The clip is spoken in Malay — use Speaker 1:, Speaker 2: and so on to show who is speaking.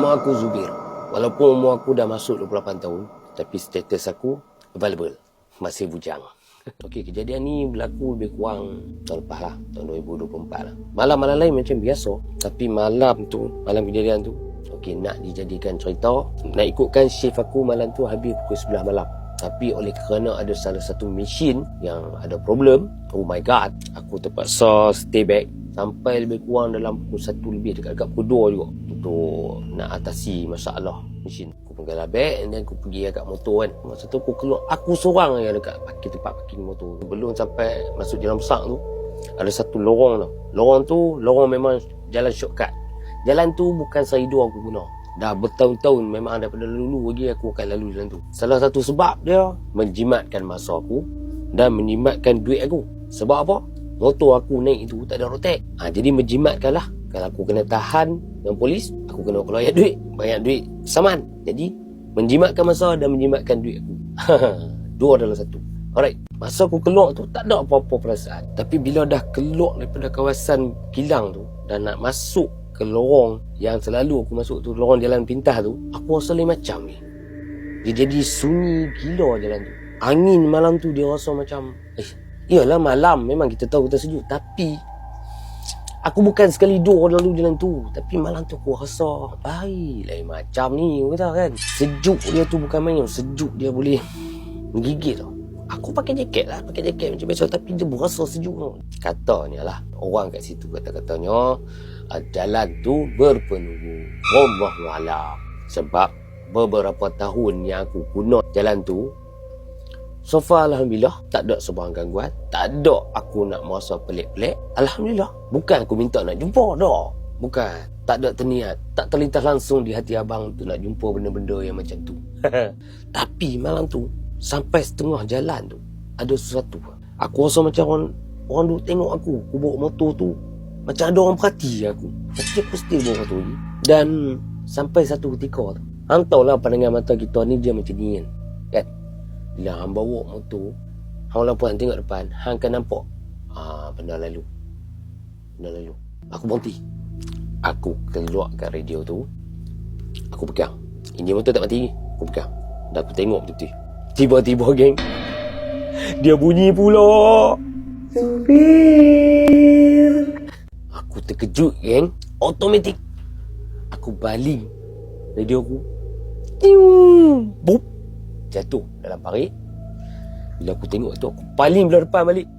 Speaker 1: Nama aku Zubir. Walaupun umur aku dah masuk 28 tahun, tapi status aku available, masih bujang. Okey, kejadian ni berlaku lebih kurang tahun lepas lah, tahun 2024 lah. Malam-malam lain macam biasa, tapi malam kejadian tu, okey, nak dijadikan cerita, nak ikutkan shift aku malam tu habis pukul 11 malam. Tapi oleh kerana ada salah satu mesin yang ada problem, oh my god, aku terpaksa stay back sampai lebih kurang dalam pukul 1 lebih, dekat-dekat pukul 2 juga, untuk nak atasi masalah mesin. Aku penggalah beg dan aku pergi agak motor kan. Masa tu aku keluar, aku seorang yang dekat tempat parking motor. Belum sampai masuk jalan besar tu, ada satu lorong tau. Lorong memang jalan shortcut. Jalan tu bukan saidu aku guna. Dah bertahun-tahun memang daripada dulu lagi aku akan lalu jalan tu. Salah satu sebab dia menjimatkan masa aku dan menjimatkan duit aku. Sebab apa? Motor aku naik itu tak ada road tax. Jadi menjimatkan lah. Kalau aku kena tahan dengan polis, aku kena keluar banyak duit saman. Jadi menjimatkan masa dan menjimatkan duit aku. Dua dalam satu. Alright. Masa aku keluar tu tak ada apa-apa perasaan. Tapi bila dah keluar daripada kawasan kilang tu dan nak masuk ke lorong yang selalu aku masuk tu, lorong jalan pintas tu, aku rasa lain macam ni. Dia jadi sunyi gila jalan tu. Angin malam tu dia rasa macam iyalah malam memang kita tahu kita sejuk, tapi aku bukan sekali dua lalu jalan tu, tapi malam tu aku rasa lain macam ni kata kan. Sejuk dia tu bukan main, sejuk dia boleh menggigit tau. Aku pakai jaket macam biasa, tapi dia berasa sejuk tau. Katanya lah orang kat situ katanya jalan tu berpenunggu. Wallahualam. Sebab beberapa tahun yang aku guna jalan tu, so far alhamdulillah tak ada sebarang gangguan, tak ada aku nak merasa pelik-pelik. Alhamdulillah. Bukan aku minta nak jumpa dah. Bukan. Tak ada terniat, tak terlintas langsung di hati abang tu nak jumpa benda-benda yang macam tu. Tapi malam tu sampai setengah jalan tu ada sesuatu. Aku rasa macam orang duk tengok aku bawa motor tu, macam ada orang perhati aku. Tapi aku still bawa motor ni. Dan sampai satu ketika tu, hang tahulah pandangan mata kita ni dia macam ni kan. Bila hang bawa motor, hang walaupun tengok depan, hang akan nampak benda lalu. Aku berhenti. Aku keluarkan radio tu, aku pegang. Enjin motor tak mati, aku pegang. Dan aku tengok betul-betul. Tiba-tiba geng, dia bunyi pula. Zubir. Aku terkejut geng. Automatik aku baling radio aku. Bup, jatuh dalam parit. Bila aku tengok tu, aku paling belah depan balik.